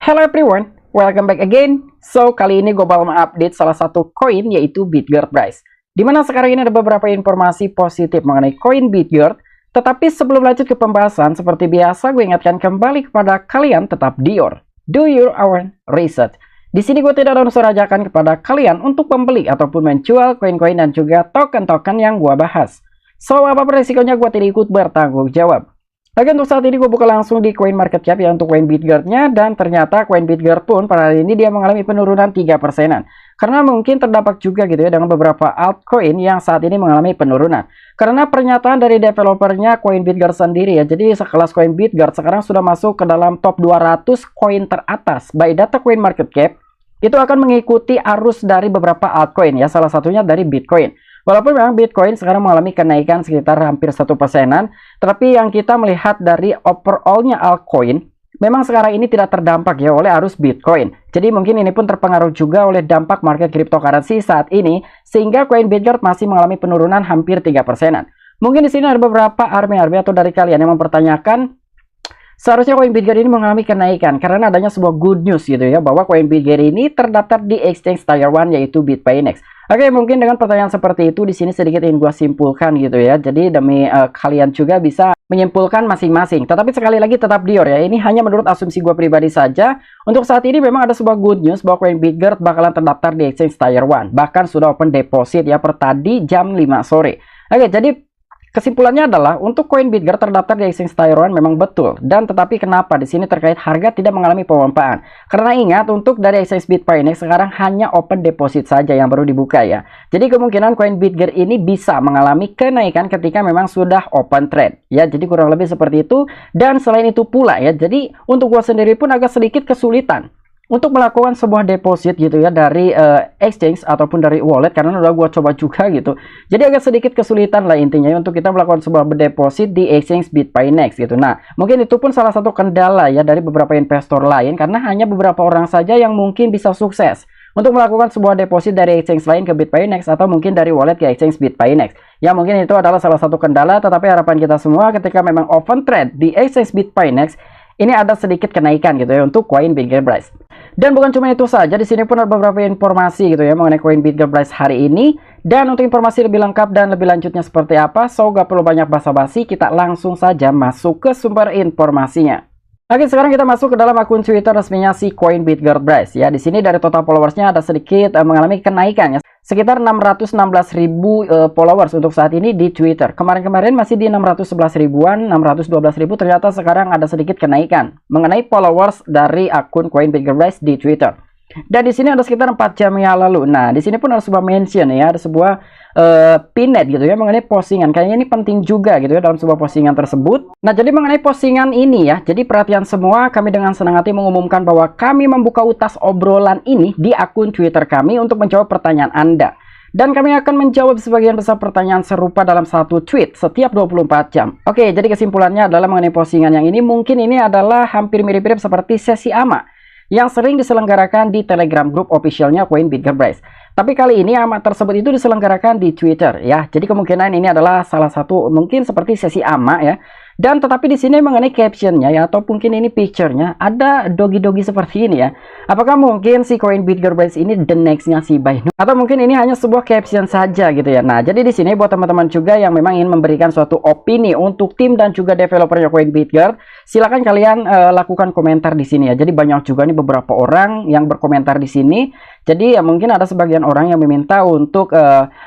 Hello everyone, welcome back again. So, kali ini gue bakal mengupdate salah satu koin yaitu Bitgert Price. Dimana sekarang ini ada beberapa informasi positif mengenai koin Bitgert. Tetapi sebelum lanjut ke pembahasan, seperti biasa gue ingatkan kembali kepada kalian tetap do your own research. Di sini gue tidak ada unsur ajakan kepada kalian untuk membeli ataupun menjual koin-koin dan juga token-token yang gue bahas. So, apapun resikonya gue tidak ikut bertanggung jawab. Oke, untuk saat ini gue buka langsung di Coin Market Cap ya untuk koin Bitgert-nya, dan ternyata koin Bitgert pun pada hari ini dia mengalami penurunan 3%-an. Karena mungkin terdampak juga gitu ya dengan beberapa altcoin yang saat ini mengalami penurunan. Karena pernyataan dari developernya koin Bitgert sendiri ya, jadi sekelas koin Bitgert sekarang sudah masuk ke dalam top 200 koin teratas by data Coin Market Cap. Itu akan mengikuti arus dari beberapa altcoin ya, salah satunya dari Bitcoin. Walaupun memang Bitcoin sekarang mengalami kenaikan sekitar hampir 1%-an, tetapi yang kita melihat dari overall-nya altcoin, memang sekarang ini tidak terdampak ya oleh arus Bitcoin. Jadi mungkin ini pun terpengaruh juga oleh dampak market cryptocurrency saat ini, sehingga koin Bitgert masih mengalami penurunan hampir 3%-an. Mungkin di sini ada beberapa army atau dari kalian yang mempertanyakan, seharusnya koin Bitgert ini mengalami kenaikan karena adanya sebuah good news gitu ya, bahwa koin Bitgert ini terdaftar di exchange Tier 1 yaitu BitPayNex. Oke, mungkin dengan pertanyaan seperti itu di sini sedikit ingin gua simpulkan gitu ya. Jadi demi kalian juga bisa menyimpulkan masing-masing. Tetapi sekali lagi tetap dior ya. Ini hanya menurut asumsi gua pribadi saja. Untuk saat ini memang ada sebuah good news bahwa koin Bitgert bakalan terdaftar di exchange Tier 1. Bahkan sudah open deposit ya per tadi jam 5 sore. Oke, jadi kesimpulannya adalah untuk koin Bitgert terdaftar di exchange Tier 1 memang betul, dan tetapi kenapa di sini terkait harga tidak mengalami pemompaan? Karena ingat untuk dari exchange BitPayNex sekarang hanya open deposit saja yang baru dibuka ya. Jadi kemungkinan koin Bitgert ini bisa mengalami kenaikan ketika memang sudah open trade ya. Jadi kurang lebih seperti itu. Dan selain itu pula ya, jadi untuk gua sendiri pun agak sedikit kesulitan untuk melakukan sebuah deposit gitu ya dari exchange ataupun dari wallet, karena udah gua coba juga gitu. Jadi agak sedikit kesulitan lah intinya untuk kita melakukan sebuah deposit di exchange BitPayNex gitu. Nah, mungkin itu pun salah satu kendala ya dari beberapa investor lain, karena hanya beberapa orang saja yang mungkin bisa sukses untuk melakukan sebuah deposit dari exchange lain ke BitPayNex atau mungkin dari wallet ke exchange BitPayNex. Ya, mungkin itu adalah salah satu kendala, tetapi harapan kita semua ketika memang open trade di exchange BitPayNex ini ada sedikit kenaikan gitu ya untuk koin Bitgert Price. Dan bukan cuma itu saja, di sini pun ada beberapa informasi gitu ya mengenai koin Bitgert Price hari ini. Dan untuk informasi lebih lengkap dan lebih lanjutnya seperti apa, so gak perlu banyak basa-basi, kita langsung saja masuk ke sumber informasinya. Oke, sekarang kita masuk ke dalam akun Twitter resminya si koin Bitgert Price ya. Di sini dari total followersnya ada sedikit mengalami kenaikan ya, sekitar 616.000 followers untuk saat ini di Twitter. Kemarin-kemarin masih di 611 ribuan, 612 ribu, ternyata sekarang ada sedikit kenaikan mengenai followers dari akun koin Bitgert Price di Twitter. Dan di sini ada sekitar 4 jam yang lalu. Nah, di sini pun ada sebuah mention ya, ada sebuah pinned gitu ya mengenai postingan. Kayaknya ini penting juga gitu ya dalam sebuah postingan tersebut. Nah, jadi mengenai postingan ini ya, jadi perhatian semua, kami dengan senang hati mengumumkan bahwa kami membuka utas obrolan ini di akun Twitter kami untuk menjawab pertanyaan Anda. Dan kami akan menjawab sebagian besar pertanyaan serupa dalam satu tweet setiap 24 jam. Oke, jadi kesimpulannya adalah mengenai postingan yang ini, mungkin ini adalah hampir mirip-mirip seperti sesi AMA yang sering diselenggarakan di Telegram grup officialnya koin Bitgert Price. Tapi kali ini AMA tersebut itu diselenggarakan di Twitter ya. Jadi kemungkinan ini adalah salah satu mungkin seperti sesi AMA ya. Dan tetapi di sini mengenai captionnya ya, atau mungkin ini picture-nya ada dogi-dogi seperti ini ya. Apakah mungkin si koin Bitgert Price ini the next-nya si Binance? Atau mungkin ini hanya sebuah caption saja gitu ya. Nah, jadi di sini buat teman-teman juga yang memang ingin memberikan suatu opini untuk tim dan juga developernya koin Bitgert, silakan kalian lakukan komentar di sini ya. Jadi banyak juga nih beberapa orang yang berkomentar di sini. Jadi ya mungkin ada sebagian orang yang meminta untuk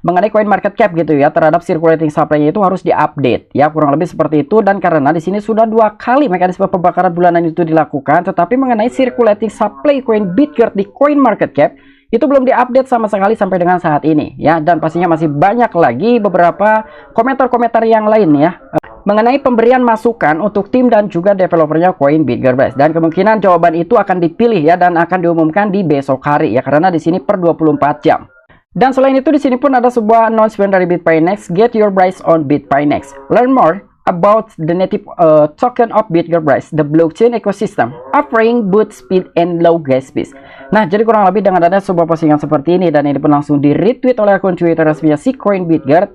mengenai coin market cap gitu ya, terhadap circulating supply-nya itu harus diupdate ya, kurang lebih seperti itu. Dan karena di sini sudah 2 kali mekanisme pembakaran bulanan itu dilakukan, tetapi mengenai circulating supply koin Bitgert di coin market cap itu belum diupdate sama sekali sampai dengan saat ini ya. Dan pastinya masih banyak lagi beberapa komentar-komentar yang lain ya mengenai pemberian masukan untuk tim dan juga developernya koin Bitgert Price. Dan kemungkinan jawaban itu akan dipilih ya dan akan diumumkan di besok hari ya, karena di sini per 24 jam. Dan selain itu di sini pun ada sebuah announcement dari BitPayNex, get your price on BitPayNex. Learn more about the native token of Bitgert Price, the blockchain ecosystem, offering boot speed and low gas fees. Nah, jadi kurang lebih dengan ada sebuah postingan seperti ini, dan ini pun langsung di retweet oleh akun Twitter resminya si koin Bitgert.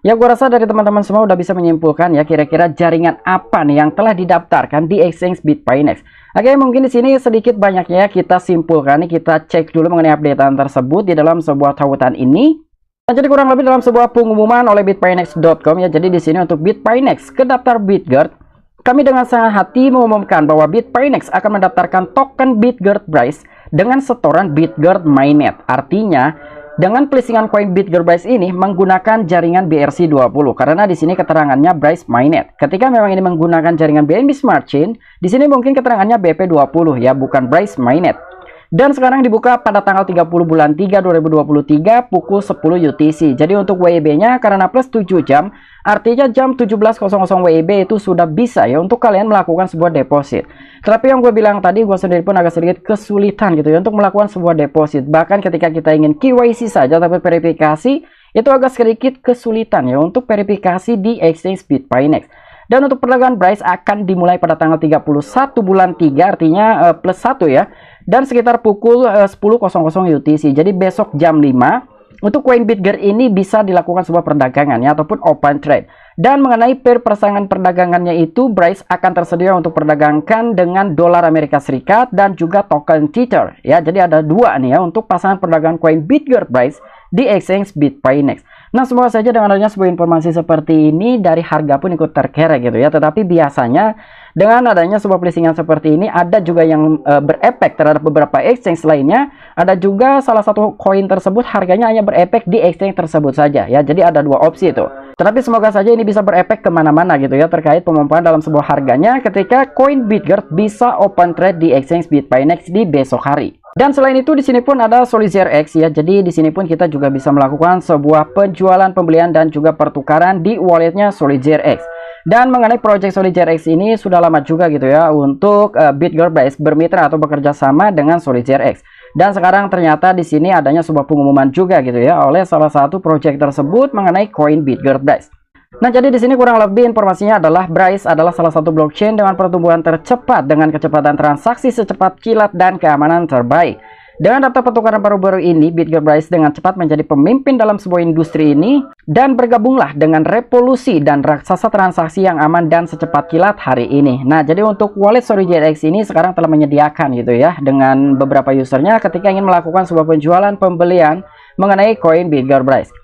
Ya, gua rasa dari teman-teman semua udah bisa menyimpulkan ya kira-kira jaringan apa nih yang telah didaftarkan di exchange BitPayNex. Oke, mungkin di sini sedikit banyaknya kita simpulkan nih, kita cek dulu mengenai updatean tersebut di dalam sebuah tautan ini. Nah, jadi kurang lebih dalam sebuah pengumuman oleh bitfinex.com ya. Jadi di sini untuk Bitfinex ke daftar Bitgert, kami dengan senang hati mengumumkan bahwa Bitfinex akan mendaftarkan token Bitgert Bryce dengan setoran Bitgert Mainnet. Artinya, dengan placingan koin Bitgert Bryce ini menggunakan jaringan BRC20 karena di sini keterangannya Bryce Mainnet. Ketika memang ini menggunakan jaringan BNB Smart Chain, di sini mungkin keterangannya BP20 ya, bukan Bryce Mainnet. Dan sekarang dibuka pada tanggal 30 bulan 3 2023 pukul 10 UTC. Jadi untuk WIB-nya karena plus 7 jam, artinya jam 17.00 WIB itu sudah bisa ya untuk kalian melakukan sebuah deposit. Tetapi yang gue bilang tadi, gue sendiri pun agak sedikit kesulitan gitu ya untuk melakukan sebuah deposit. Bahkan ketika kita ingin KYC saja tapi verifikasi, itu agak sedikit kesulitan ya untuk verifikasi di exchange Bitfinex. Dan untuk perdagangan Bryce akan dimulai pada tanggal 31 bulan 3, artinya plus 1 ya. Dan sekitar pukul 10.00 UTC. Jadi besok jam 5 untuk koin Bitgert ini bisa dilakukan sebuah perdagangan ya, ataupun open trade. Dan mengenai persaingan perdagangannya itu, Bryce akan tersedia untuk perdagangkan dengan dolar Amerika Serikat dan juga token Tether ya. Jadi ada dua nih ya untuk pasangan perdagangan koin Bitgert Bryce di exchange Bitfinex. Nah, semoga saja dengan adanya sebuah informasi seperti ini dari harga pun ikut terkerek gitu ya. Tetapi biasanya dengan adanya sebuah placingan seperti ini ada juga yang berefek terhadap beberapa exchange lainnya. Ada juga salah satu koin tersebut harganya hanya berefek di exchange tersebut saja ya. Jadi ada dua opsi itu. Tetapi semoga saja ini bisa berefek kemana-mana gitu ya terkait pemompoan dalam sebuah harganya ketika koin Bitgert bisa open trade di exchange Bitfinex di besok hari. Dan selain itu di sini pun ada Solitaire X ya. Jadi di sini pun kita juga bisa melakukan sebuah penjualan, pembelian dan juga pertukaran di walletnya Solitaire X. Dan mengenai project Solitaire X ini sudah lama juga gitu ya untuk Bitgert Bryce bermitra atau bekerja sama dengan Solitaire X. Dan sekarang ternyata di sini adanya sebuah pengumuman juga gitu ya oleh salah satu project tersebut mengenai koin Bitgert Bryce. Nah, jadi di sini kurang lebih informasinya adalah Bryce adalah salah satu blockchain dengan pertumbuhan tercepat dengan kecepatan transaksi secepat kilat dan keamanan terbaik. Dengan daftar pertukaran baru-baru ini, Bitgert Bryce dengan cepat menjadi pemimpin dalam sebuah industri ini dan bergabunglah dengan revolusi dan raksasa transaksi yang aman dan secepat kilat hari ini. Nah, jadi untuk wallet Solitaire X ini sekarang telah menyediakan gitu ya dengan beberapa usernya ketika ingin melakukan sebuah penjualan pembelian mengenai koin Bitgert Bryce.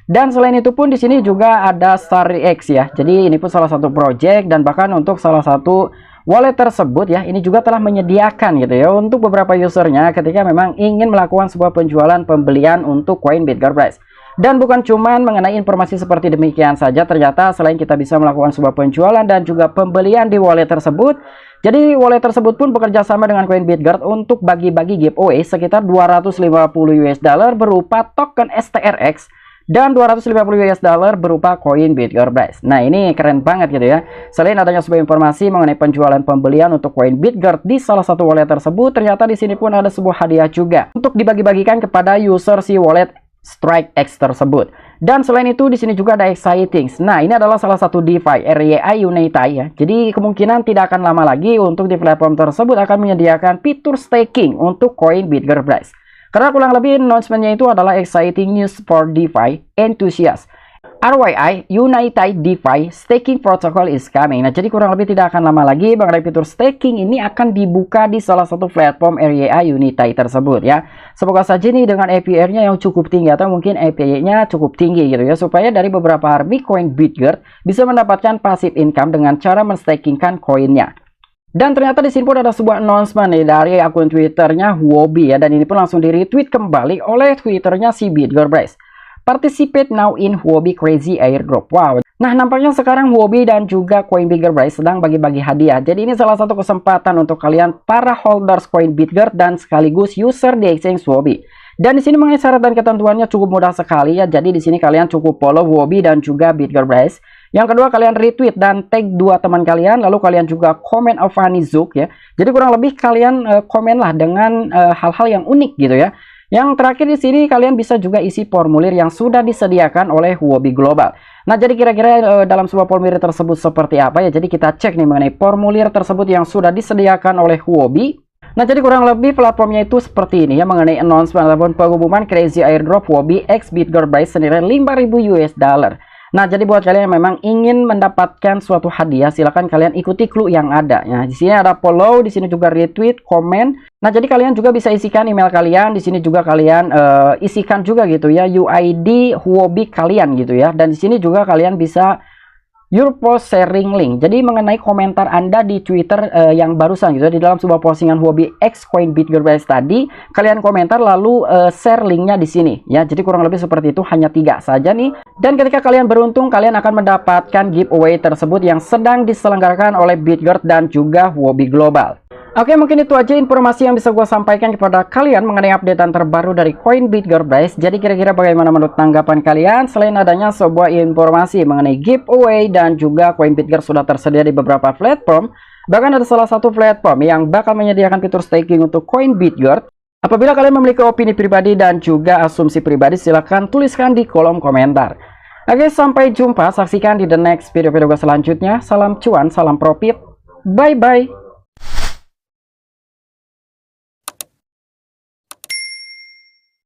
Dan selain itu pun di sini juga ada StarX ya. Jadi ini pun salah satu project dan bahkan untuk salah satu wallet tersebut ya, ini juga telah menyediakan gitu ya untuk beberapa usernya ketika memang ingin melakukan sebuah penjualan pembelian untuk koin Bitgert Bryce. Dan bukan cuman mengenai informasi seperti demikian saja, ternyata selain kita bisa melakukan sebuah penjualan dan juga pembelian di wallet tersebut, jadi wallet tersebut pun bekerja sama dengan koin Bitgert untuk bagi-bagi giveaway sekitar 250 US dollar berupa token STRX dan 250 US dollar berupa koin Bitgert Bryce. Nah, ini keren banget gitu ya. Selain adanya sebuah informasi mengenai penjualan pembelian untuk koin Bitgert di salah satu wallet tersebut, ternyata di sini pun ada sebuah hadiah juga untuk dibagi-bagikan kepada user si wallet StrikeX tersebut. Dan selain itu di sini juga ada Exciting. Nah, ini adalah salah satu DeFi RYI Unitai ya. Jadi kemungkinan tidak akan lama lagi untuk di platform tersebut akan menyediakan fitur staking untuk koin Bitgert Bryce. Karena kurang lebih announcement-nya itu adalah exciting news for DeFi enthusiasts. RYI Unitai DeFi Staking Protocol is coming. Nah, jadi kurang lebih tidak akan lama lagi mengenai fitur staking ini akan dibuka di salah satu platform RYI Unitai tersebut ya. Semoga saja nih dengan APR-nya yang cukup tinggi atau mungkin APY-nya cukup tinggi gitu ya, supaya dari beberapa army koin Bitgert bisa mendapatkan passive income dengan cara menstakingkan koinnya. Dan ternyata di sini pun ada sebuah announcement nih dari akun Twitternya Huobi ya, dan ini pun langsung di retweet kembali oleh Twitternya si Bitgert Bryce. Participate now in Huobi Crazy Airdrop. Wow. Nah, nampaknya sekarang Huobi dan juga koin Bitgert Bryce sedang bagi-bagi hadiah. Jadi ini salah satu kesempatan untuk kalian para holders koin Bitgert dan sekaligus user di exchange Huobi. Dan di sini mengenai syarat dan ketentuannya cukup mudah sekali ya. Jadi di sini kalian cukup follow Huobi dan juga Bitgert Bryce. Yang kedua, kalian retweet dan tag dua teman kalian, lalu kalian juga komen Avani Zook ya. Jadi kurang lebih kalian komenlah dengan hal-hal yang unik gitu ya. Yang terakhir di sini kalian bisa juga isi formulir yang sudah disediakan oleh Huobi Global. Nah, jadi kira-kira dalam sebuah formulir tersebut seperti apa ya? Jadi kita cek nih mengenai formulir tersebut yang sudah disediakan oleh Huobi. Nah, jadi kurang lebih platformnya itu seperti ini ya, mengenai announcement ataupun pengumuman Crazy Airdrop Huobi X Bitgert Bryce senilai 5.000 US dollar. Nah, jadi buat kalian yang memang ingin mendapatkan suatu hadiah, silahkan kalian ikuti clue yang ada. Nah, di sini ada follow, di sini juga retweet, komen. Nah, jadi kalian juga bisa isikan email kalian. Di sini juga kalian isikan juga gitu ya UID Huobi kalian gitu ya. Dan di sini juga kalian bisa your post sharing link. Jadi mengenai komentar Anda di Twitter yang barusan gitu ya, di dalam sebuah postingan Huobi X Coin BitGird Prize tadi, kalian komentar lalu share linknya di sini ya. Jadi kurang lebih seperti itu, hanya 3 saja nih. Dan ketika kalian beruntung, kalian akan mendapatkan giveaway tersebut yang sedang diselenggarakan oleh BitGird dan juga Huobi Global. Oke, mungkin itu aja informasi yang bisa gue sampaikan kepada kalian mengenai updatean terbaru dari Coin BitGird Prize. Jadi kira-kira bagaimana menurut tanggapan kalian selain adanya sebuah informasi mengenai giveaway dan juga Coin BitGird sudah tersedia di beberapa platform. Bahkan ada salah satu platform yang bakal menyediakan fitur staking untuk Coin BitGird. Apabila kalian memiliki opini pribadi dan juga asumsi pribadi, silahkan tuliskan di kolom komentar. Oke, sampai jumpa. Saksikan di the next video-video gue selanjutnya. Salam cuan, salam profit. Bye-bye.